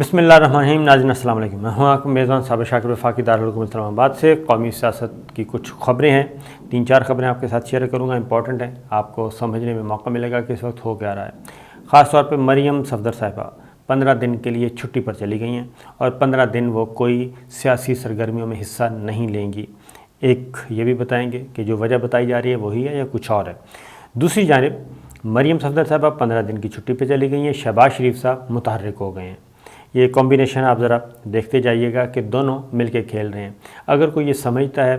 बिस्मिल्लाहिर्रहमानिर्रहीम। नाज़रीन अस्सलाम वालेकुम। मैं हूं आपका मेज़बान साबिर शाकिर वफाकी दारुल हुकूमत इस्लामाबाद से। कौमी सियासत की कुछ खबरें हैं, 3-4 खबरें आपके साथ शेयर करूंगा, इंपॉर्टेंट हैं, आपको समझने में मौका मिलेगा कि इस वक्त हो क्या रहा है। ख़ास तौर पे मरियम सफदर साहिबा 15 दिन के लिए छुट्टी पर चली गई हैं और 15 दिन वो कोई सियासी सरगर्मियों में हिस्सा नहीं लेंगी। एक ये भी बताएंगे कि जो वजह बताई जा रही है वही है या कुछ और है। दूसरी जानिब मरियम सफदर साहिबा 15 दिन की छुट्टी पर चली गई हैं, शहबाज शरीफ साहब मुतहर्रिक हो गए हैं। ये कॉम्बिनेशन आप ज़रा देखते जाइएगा कि दोनों मिलके खेल रहे हैं। अगर कोई ये समझता है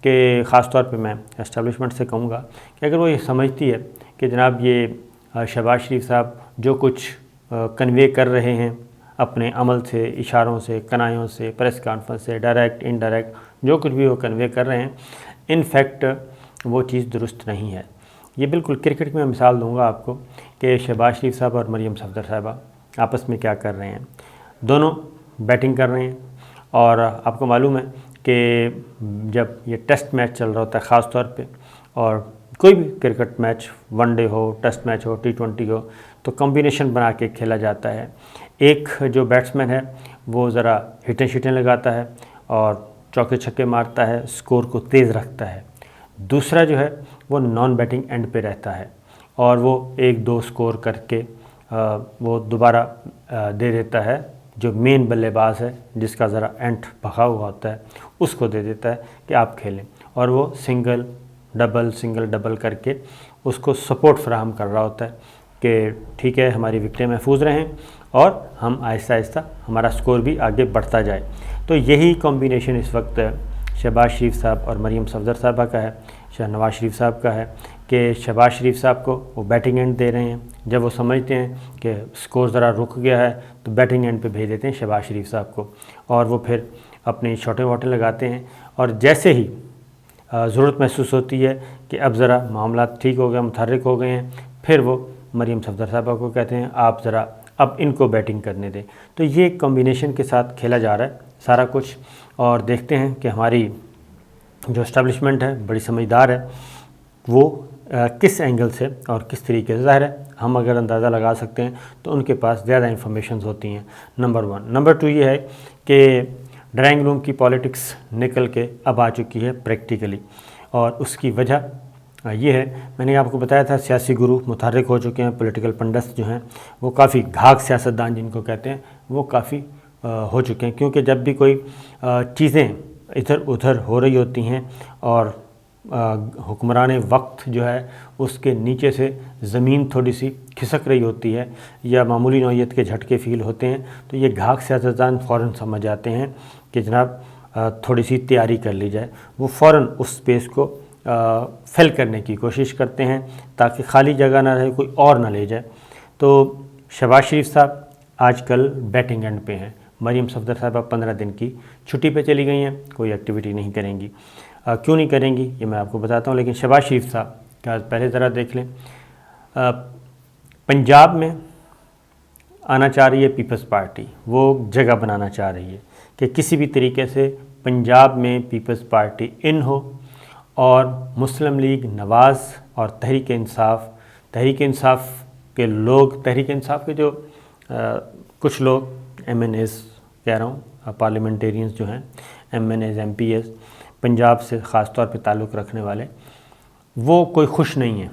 कि ख़ास तौर पे मैं एस्टेब्लिशमेंट से कहूँगा कि अगर वो ये समझती है कि जनाब ये शहबाज शरीफ साहब जो कुछ कन्वे कर रहे हैं अपने अमल से, इशारों से, कनायों से, प्रेस कॉन्फ्रेंस से, डायरेक्ट इनडायरेक्ट जो कुछ भी वो कन्वे कर रहे हैं, इन फैक्ट वो चीज़ दुरुस्त नहीं है। ये बिल्कुल क्रिकेट में मिसाल दूँगा आपको कि शहबाज शरीफ साहब और मरियम सफदर साहिबा आपस में क्या कर रहे हैं। दोनों बैटिंग कर रहे हैं और आपको मालूम है कि जब ये टेस्ट मैच चल रहा होता है ख़ास तौर पे, और कोई भी क्रिकेट मैच, वनडे हो, टेस्ट मैच हो, T20 हो, तो कॉम्बिनेशन बना के खेला जाता है। एक जो बैट्समैन है वो ज़रा हिटें शिटें लगाता है और चौके छक्के मारता है, स्कोर को तेज़ रखता है। दूसरा जो है वो नॉन बैटिंग एंड पे रहता है और वो 1-2 स्कोर करके वो दोबारा दे देता है। जो मेन बल्लेबाज है जिसका ज़रा एंट भगा हुआ होता है उसको दे देता है कि आप खेलें, और वो सिंगल डबल करके उसको सपोर्ट फराहम कर रहा होता है कि ठीक है, हमारी विकेटें महफूज रहें और हम आहिस्ता आहिस्ता हमारा स्कोर भी आगे बढ़ता जाए। तो यही कॉम्बिनेशन इस वक्त शहबाज शरीफ साहब और मरियम सफदर साहबा का है, नवाज शरीफ साहब का है कि शहबाज शरीफ साहब को वो बैटिंग एंड दे रहे हैं। जब वो समझते हैं कि स्कोर ज़रा रुक गया है तो बैटिंग एंड पे भेज देते हैं शहबाज शरीफ साहब को, और वो फिर अपनी शॉटें वॉटें लगाते हैं। और जैसे ही ज़रूरत महसूस होती है कि अब ज़रा मामला ठीक हो गया, मुतहर्रिक हो गए हैं, फिर वो मरियम सफदर साहबा को कहते हैं आप ज़रा अब इनको बैटिंग करने दें। तो ये कॉम्बिनेशन के साथ खेला जा रहा है सारा कुछ, और देखते हैं कि हमारी जो एस्टेब्लिशमेंट है बड़ी समझदार है, वो किस एंगल से और किस तरीके से, ज़ाहिर है हम अगर अंदाज़ा लगा सकते हैं तो उनके पास ज़्यादा इन्फॉर्मेशन होती हैं, नंबर 1। नंबर 2 ये है कि ड्राइंग रूम की पॉलिटिक्स निकल के अब आ चुकी है प्रैक्टिकली, और उसकी वजह ये है, मैंने आपको बताया था सियासी गुरु मुतहर्रिक हो चुके हैं, पॉलिटिकल पंडित्स जो हैं वो काफ़ी घाघ सियासतदान जिनको कहते हैं वो काफ़ी हो चुके हैं। क्योंकि जब भी कोई चीज़ें इधर उधर हो रही होती हैं और हुक्मरान वक्त जो है उसके नीचे से ज़मीन थोड़ी सी खिसक रही होती है या मामूली नौइयत के झटके फ़ील होते हैं, तो ये घाघ सियासतदान फ़ौरन समझ आते हैं कि जनाब थोड़ी सी तैयारी कर ली जाए। वो फ़ौरन उस स्पेस को फिल करने की कोशिश करते हैं ताकि खाली जगह ना रहे, कोई और ना ले जाए। तो शहबाज शरीफ साहब आजकल बैटिंग एंड पे हैं, मरियम सफदर साहिबा 15 दिन की छुट्टी पे चली गई हैं, कोई एक्टिविटी नहीं करेंगी। क्यों नहीं करेंगी ये मैं आपको बताता हूँ, लेकिन शहबाज शरीफ साहब का पहले ज़रा देख लें। पंजाब में आना चाह रही है पीपल्स पार्टी, वो जगह बनाना चाह रही है कि किसी भी तरीके से पंजाब में पीपल्स पार्टी इन हो, और मुस्लिम लीग, नवाज़ और तहरीक इंसाफ के लोग, तहरीक इंसाफ के जो कुछ लोग MNAs कह रहा हूँ, पार्लियामेंटेरियंस जो हैं, MNAs MPs पंजाब से ख़ास तौर पे ताल्लुक़ रखने वाले, वो कोई खुश नहीं है।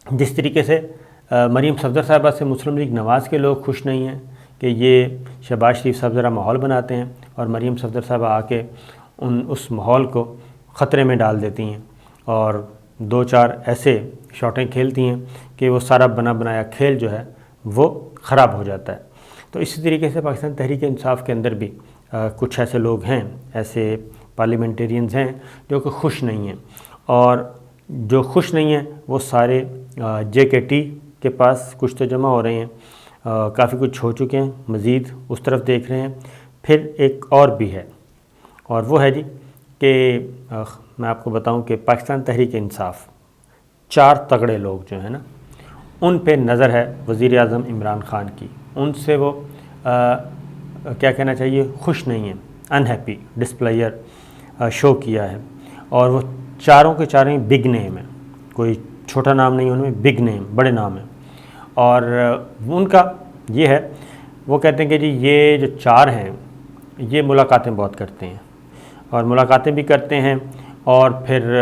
जिस तरीके से मरियम सफदर साहिबा से मुस्लिम लीग नवाज़ के लोग खुश नहीं हैं कि ये शहबाज शरीफ साहब ज़रा माहौल बनाते हैं और मरियम सफदर साहिबा आके उस माहौल को ख़तरे में डाल देती हैं और 2-4 ऐसे शॉटें खेलती हैं कि वो सारा बना बनाया खेल जो है वो ख़राब हो जाता है। तो इसी तरीके से पाकिस्तान तहरीक इंसाफ के अंदर भी कुछ ऐसे लोग हैं, ऐसे पार्लियामेंटेरियंस हैं जो कि खुश नहीं हैं, और जो खुश नहीं हैं वो सारे JKT के पास कुछ तो जमा हो रहे हैं, काफ़ी कुछ हो चुके हैं, मज़ीद उस तरफ देख रहे हैं। फिर एक और भी है, और वो है जी कि मैं आपको बताऊं कि पाकिस्तान तहरीक इंसाफ 4 तगड़े लोग जो हैं ना, उन पे नज़र है वज़ीर आज़म इमरान ख़ान की। उनसे वो क्या कहना चाहिए, खुश नहीं है, अनहैप्पी डिस्प्लेयर शो किया है, और वो चारों के चारों ही बिग नेम है, कोई छोटा नाम नहीं, उनमें बिग नेम, बड़े नाम है। और उनका ये है, وہ کہتے ہیں کہ جی یہ جو 4 ہیں یہ ملاقاتیں بہت کرتے ہیں اور ملاقاتیں بھی کرتے ہیں، اور پھر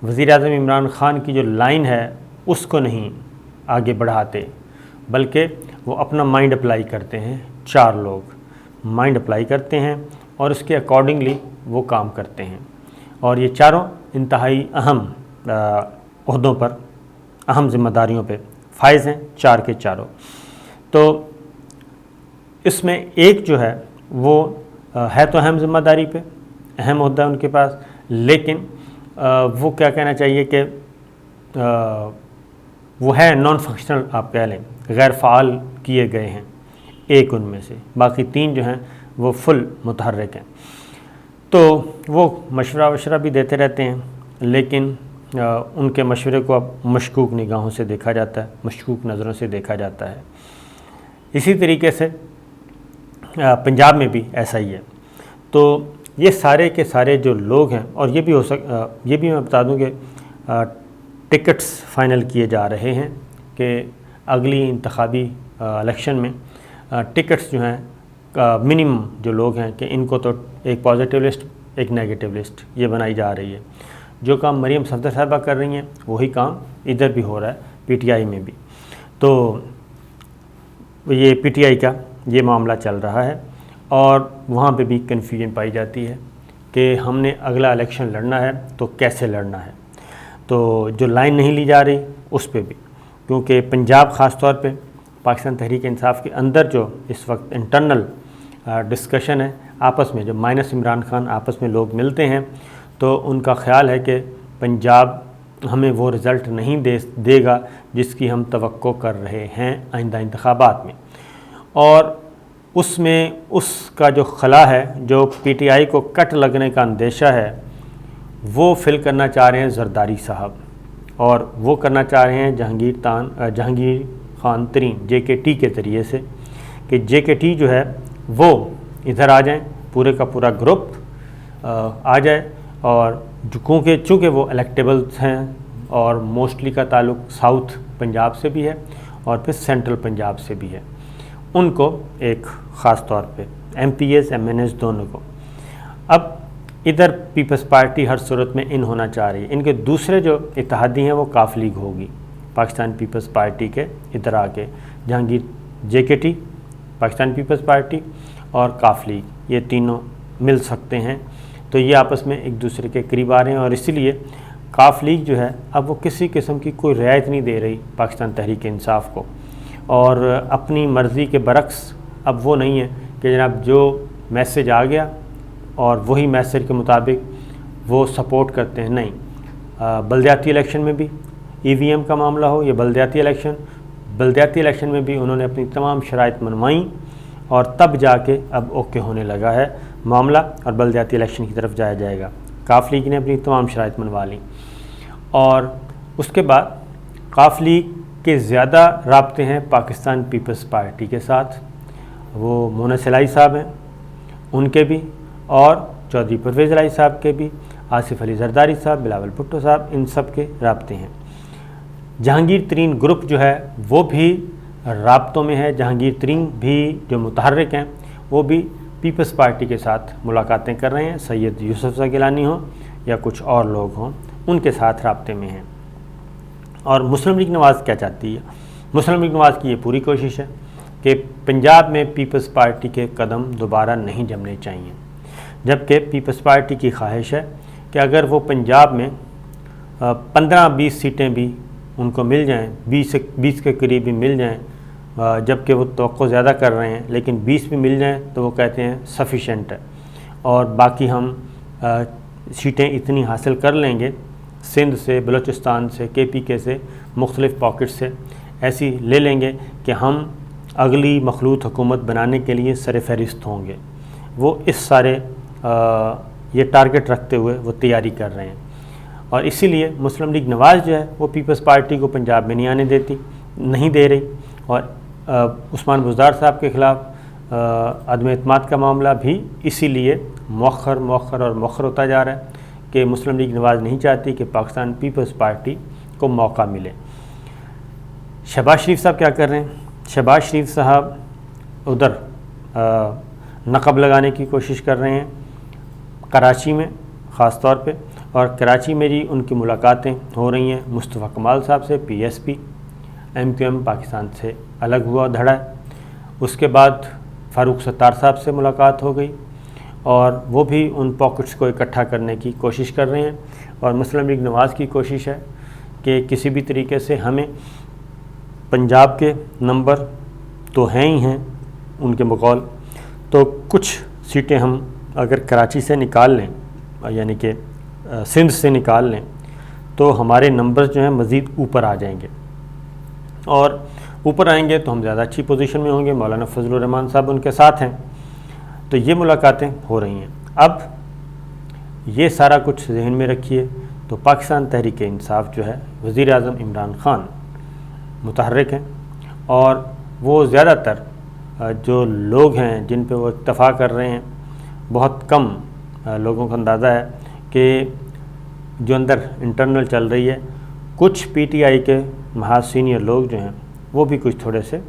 وزیر اعظم عمران خان کی جو لائن ہے اس کو نہیں آگے بڑھاتے، بلکہ وہ اپنا مائنڈ اپلائی کرتے ہیں۔ 4 لوگ مائنڈ اپلائی کرتے ہیں اور اس کے اکارڈنگلی وہ کام کرتے ہیں، اور یہ چاروں انتہائی اہم عہدوں پر، اہم ذمہ داریوں پہ فائز ہیں، 4 کے چاروں۔ تو اس میں ایک جو ہے وہ ہے تو اہم ذمہ داری پہ، اہم عہدہ ان کے پاس، لیکن وہ کیا کہنا چاہیے کہ وہ ہے نان فنکشنل، آپ کہہ لیں غیر فعال کیے گئے ہیں ایک ان میں سے، باقی 3 جو ہیں وہ فل متحرک ہیں۔ تو وہ مشورہ بھی دیتے رہتے ہیں، لیکن ان کے مشورے کو اب مشکوک نگاہوں سے دیکھا جاتا ہے، مشکوک نظروں سے دیکھا جاتا ہے۔ اسی طریقے سے پنجاب میں بھی ایسا ہی ہے۔ تو یہ سارے کے سارے جو لوگ ہیں، اور یہ بھی میں بتا دوں کہ ٹکٹس فائنل کیے جا رہے ہیں کہ اگلی انتخابی الیکشن میں ٹکٹس جو ہیں منیمم جو لوگ ہیں کہ ان کو تو ایک پازیٹیو لسٹ ایک نیگیٹو لسٹ یہ بنائی جا رہی ہے۔ جو کام مریم صفدر صاحبہ کر رہی ہیں وہی کام ادھر بھی ہو رہا ہے، پی ٹی آئی میں بھی۔ تو یہ پی ٹی آئی کا یہ معاملہ چل رہا ہے، اور وہاں پہ بھی کنفیوژن پائی جاتی ہے کہ ہم نے اگلا الیکشن لڑنا ہے تو کیسے لڑنا ہے۔ تو جو لائن نہیں لی جا رہی اس پہ بھی، کیونکہ پنجاب خاص طور پہ پاکستان تحریک انصاف کے اندر جو اس وقت انٹرنل ڈسکشن ہے آپس میں، جب مائنس عمران خان آپس میں لوگ ملتے ہیں تو ان کا خیال ہے کہ پنجاب ہمیں وہ رزلٹ نہیں دے گا جس کی ہم توقع کر رہے ہیں آئندہ انتخابات میں، اور اس میں اس کا جو خلا ہے، جو پی ٹی آئی کو کٹ لگنے کا اندیشہ ہے، وہ فل کرنا چاہ رہے ہیں زرداری صاحب، اور وہ کرنا چاہ رہے ہیں جہانگیر خان ترین جے کے ٹی کے ذریعے سے، کہ جے کے ٹی جو ہے وہ ادھر آ جائیں، پورے کا پورا گروپ آ جائے، اور چونکہ وہ الیکٹیبلز ہیں اور موسٹلی کا تعلق ساؤتھ پنجاب سے بھی ہے اور پھر سینٹرل پنجاب سے بھی ہے، ان کو ایک خاص طور پہ M P As M N As دونوں کو۔ اب ادھر پیپلز پارٹی ہر صورت میں ان ہونا چاہ رہی ہے، ان کے دوسرے جو اتحادی ہیں وہ کاف لیگ ہوگی، پاکستان پیپلز پارٹی کے ادھر آ کے جہانگیر جے کے ٹی، پاکستان پیپلز پارٹی اور کاف لیگ، یہ تینوں مل سکتے ہیں۔ تو یہ آپس میں ایک دوسرے کے قریب آ رہے ہیں، اور اسی لیے کاف لیگ جو ہے اب وہ کسی قسم کی کوئی رعایت نہیں دے رہی پاکستان تحریک انصاف کو، اور اپنی مرضی کے برعکس اب وہ نہیں ہے کہ جناب جو میسج آ گیا اور وہی میسج کے مطابق وہ سپورٹ کرتے ہیں، نہیں۔ بلدیاتی الیکشن میں بھی ای وی ایم کا معاملہ ہو یا بلدیاتی الیکشن میں بھی انہوں نے اپنی تمام شرائط منوائیں، اور تب جا کے اب اوکے ہونے لگا ہے معاملہ، اور بلدیاتی الیکشن کی طرف جایا جائے گا۔ کاف لیگ نے اپنی تمام شرائط منوا لیں، اور اس کے بعد کاف لیگ کے زیادہ رابطے ہیں پاکستان پیپلز پارٹی کے ساتھ، وہ مونس الہی صاحب ہیں ان کے بھی، اور چودھری پرویز الہی صاحب کے بھی، آصف علی زرداری صاحب، بلاول بھٹو صاحب، ان سب کے رابطے ہیں۔ جہانگیر ترین گروپ جو ہے وہ بھی رابطوں میں ہے، جہانگیر ترین بھی جو متحرک ہیں وہ بھی پیپلز پارٹی کے ساتھ ملاقاتیں کر رہے ہیں، سید یوسف زئی گیلانی ہوں یا کچھ اور لوگ ہوں، ان کے ساتھ رابطے میں ہیں۔ اور مسلم لیگ نواز کیا چاہتی ہے؟ مسلم لیگ نواز کی یہ پوری کوشش ہے کہ پنجاب میں پیپلز پارٹی کے قدم دوبارہ نہیں جمنے چاہیے، جبکہ پیپلز پارٹی کی خواہش ہے کہ اگر وہ پنجاب میں 15-20 سیٹیں بھی ان کو مل جائیں، 20 کے قریب بھی مل جائیں، جبکہ وہ توقع زیادہ کر رہے ہیں، لیکن 20 بھی مل جائیں تو وہ کہتے ہیں سفیشینٹ ہے، اور باقی ہم سیٹیں اتنی حاصل کر لیں گے سندھ سے، بلوچستان سے، کے پی کے سے، مختلف پاکٹ سے ایسی لے لیں گے کہ ہم اگلی مخلوط حکومت بنانے کے لیے سر فہرست ہوں گے۔ وہ اس سارے یہ ٹارگٹ رکھتے ہوئے وہ تیاری کر رہے ہیں، اور اسی لیے مسلم لیگ نواز جو ہے وہ پیپلز پارٹی کو پنجاب میں نہیں دے رہی، اور عثمان بزدار صاحب کے خلاف عدم اعتماد کا معاملہ بھی اسی لیے مؤخر ہوتا جا رہا ہے کہ مسلم لیگ نواز نہیں چاہتی کہ پاکستان پیپلز پارٹی کو موقع ملے۔ شہباز شریف صاحب کیا کر رہے ہیں؟ شہباز شریف صاحب उधर नक़ब लगाने की कोशिश कर रहे हैं कराची में ख़ास तौर पे। और कराची में जी उनकी मुलाकातें हो रही हैं मुस्तफ़ा कमाल साहब से, PSP MQM पाकिस्तान से अलग हुआ धड़ा है। उसके बाद फ़ारूक सत्तार साहब से मुलाकात हो गई और वो भी उन पॉकेट्स को इकट्ठा करने की कोशिश कर रहे हैं। और मुस्लिम लीग नवाज़ की कोशिश है कि किसी भी तरीके से हमें पंजाब के नंबर तो हैं ही हैं उनके बकौल, तो कुछ सीटें हम अगर कराची से निकाल लें, यानी कि सिंध से निकाल लें, तो हमारे नंबर जो हैं मज़ीद ऊपर आ जाएंगे। और ऊपर आएंगे तो हम ज़्यादा अच्छी पोजीशन में होंगे। मौलाना फजलुर रहमान साहब उनके साथ हैं। तो ये मुलाकातें हो रही हैं। अब ये सारा कुछ जहन में रखिए तो पाकिस्तान तहरीक इंसाफ जो है, वज़ीर आज़म इमरान ख़ान मुतहर्रिक हैं और वो ज़्यादातर जो लोग हैं जिन पे वो इत्तफ़ा कर रहे हैं, बहुत कम लोगों को अंदाज़ा है कि जो अंदर इंटरनल चल रही है, कुछ PTI के महाज सीनियर लोग जो हैं वो भी कुछ थोड़े से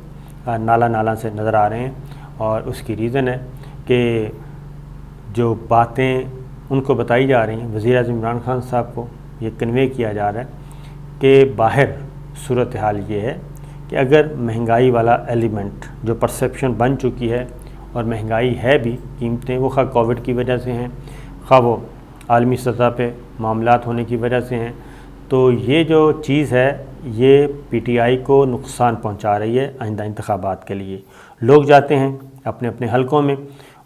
नाला से नज़र आ रहे हैं। और उसकी रीज़न है कि जो बातें उनको बताई जा रही हैं, वज़ीर आज़म इमरान ख़ान साहब को ये कन्वे किया जा रहा है कि बाहर सूरत हाल ये है कि अगर महंगाई वाला एलिमेंट जो परसेप्शन बन चुकी है, और महंगाई है भी, कीमतें वो खा कोविड की वजह से हैं, खा वो आलमी सतह पे मामलात होने की वजह से हैं, तो ये जो चीज़ है ये PTI को नुकसान पहुंचा रही है आइंदा इंतखाबात के लिए। लोग जाते हैं अपने अपने हलकों में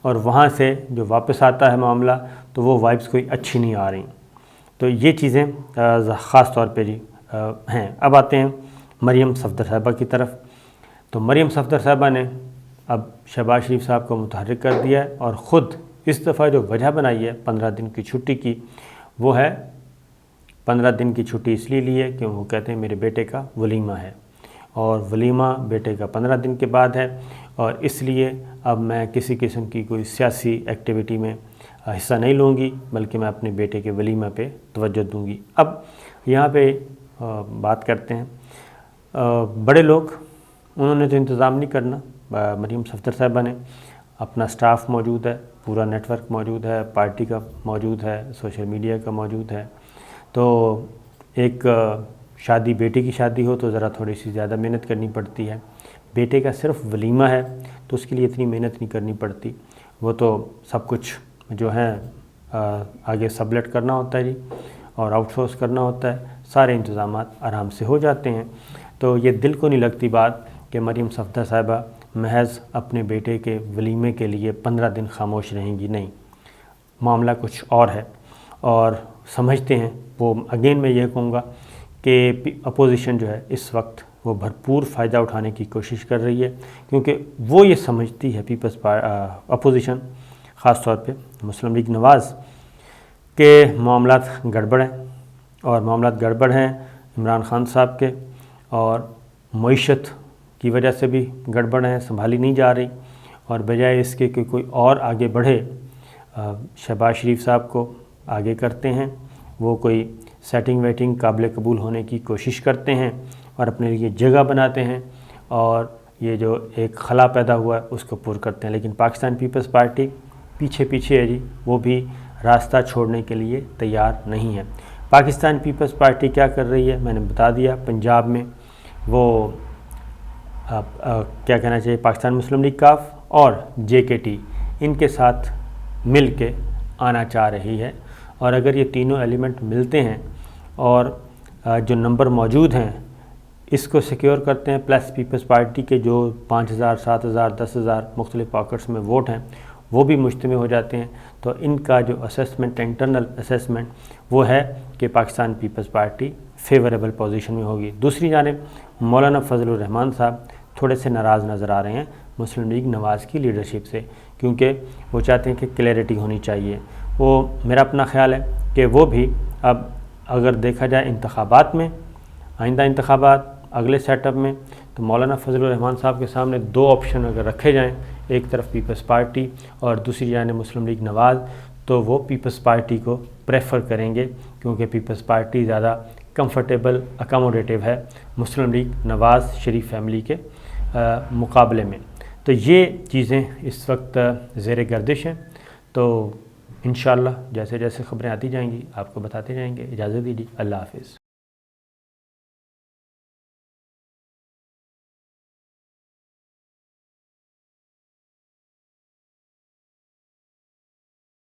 और वहाँ से जो वापस आता है मामला तो वो वाइब्स कोई अच्छी नहीं आ रही। तो ये चीज़ें ख़ास तौर पे जी हैं। अब आते हैं मरियम सफदर साहिबा की तरफ। तो मरियम सफदर साहिबा ने अब शहबाज शरीफ साहब को मुतहर्रिक कर दिया है और ख़ुद इस दफ़ा जो वजह बनाई है 15 दिन की छुट्टी की, वो है 15 दिन की छुट्टी इसलिए ली है कि वो कहते हैं मेरे बेटे का वलीमा है और वलीमा बेटे का 15 दिन के बाद है, और इसलिए अब मैं किसी किस्म की कोई सियासी एक्टिविटी में हिस्सा नहीं लूँगी, बल्कि मैं अपने बेटे के वलीमा पे तवज्जो दूँगी। अब यहाँ पे बात करते हैं बड़े लोग, उन्होंने तो इंतज़ाम नहीं करना। मरियम सफदर साहिबा ने अपना स्टाफ मौजूद है, पूरा नेटवर्क मौजूद है, पार्टी का मौजूद है, सोशल मीडिया का मौजूद है। तो एक शादी, बेटे की शादी हो तो ज़रा थोड़ी सी ज़्यादा मेहनत करनी पड़ती है। बेटे का सिर्फ वलीमा है तो उसके लिए इतनी मेहनत नहीं करनी पड़ती, वो तो सब कुछ जो है आगे सबलेट करना होता है जी, और आउटसोर्स करना होता है, सारे इंतज़ाम आराम से हो जाते हैं। तो ये दिल को नहीं लगती बात कि मरियम सफदर साहिबा महज अपने बेटे के वलीमे के लिए 15 दिन खामोश रहेंगी। नहीं, मामला कुछ और है और समझते हैं वो। अगेन मैं ये कहूँगा कि अपोजिशन जो है इस वक्त वो भरपूर फ़ायदा उठाने की कोशिश कर रही है, क्योंकि वो ये समझती है पीपल्स अपोजिशन, ख़ास तौर पे मुस्लिम लीग नवाज़ के मामलात गड़बड़ हैं, और मामलात गड़बड़ हैं इमरान ख़ान साहब के, और मईशत की वजह से भी गड़बड़ हैं, संभाली नहीं जा रही। और बजाय इसके कि कोई और आगे बढ़े, शहबाज शरीफ साहब को आगे करते हैं, वो कोई सेटिंग वेटिंग काबिल कबूल होने की कोशिश करते हैं और अपने लिए जगह बनाते हैं, और ये जो एक खला पैदा हुआ है उसको पूरा करते हैं। लेकिन पाकिस्तान पीपल्स पार्टी पीछे पीछे है जी, वो भी रास्ता छोड़ने के लिए तैयार नहीं है। पाकिस्तान पीपल्स पार्टी क्या कर रही है मैंने बता दिया। पंजाब में वो क्या कहना चाहिए, पाकिस्तान मुस्लिम लीग काफ और JKT इनके साथ मिल के आना चाह रही है, और अगर ये तीनों एलिमेंट मिलते हैं और जो नंबर मौजूद हैं इसको सिक्योर करते हैं, प्लस पीपल्स पार्टी के जो 5000, 7000, 10,000 मुख्तलिफ पॉकेट्स में वोट हैं वो भी मुज्तमे हो जाते हैं, तो इनका जो असेसमेंट, इंटरनल असेसमेंट, वो है कि पाकिस्तान पीपल्स पार्टी फेवरेबल पोजीशन में होगी। दूसरी जानिब मौलाना फजलुर रहमान साहब थोड़े से नाराज़ नज़र आ रहे हैं मुस्लिम लीग नवाज़ की लीडरशिप से, क्योंकि वो चाहते हैं कि क्लैरिटी होनी चाहिए। वो मेरा अपना ख्याल है कि वो भी अब अगर देखा जाए इंतखाबात में, आइंदा इंतखाबात अगले सेटअप में, तो मौलाना फजलुर रहमान साहब के सामने दो ऑप्शन अगर रखे जाएं, एक तरफ पीपल्स पार्टी और दूसरी जानिब मुस्लिम लीग नवाज़, तो वो पीपल्स पार्टी को प्रेफर करेंगे, क्योंकि पीपल्स पार्टी ज़्यादा कंफर्टेबल, अकोमोडेटिव है मुस्लिम लीग नवाज़ शरीफ फैमिली के मुकाबले में। تو یہ چیزیں اس وقت زیر گردش ہیں، تو انشاءاللہ جیسے جیسے خبریں آتی جائیں گی آپ کو بتاتے جائیں گے۔ اجازت دیجیے، اللہ حافظ۔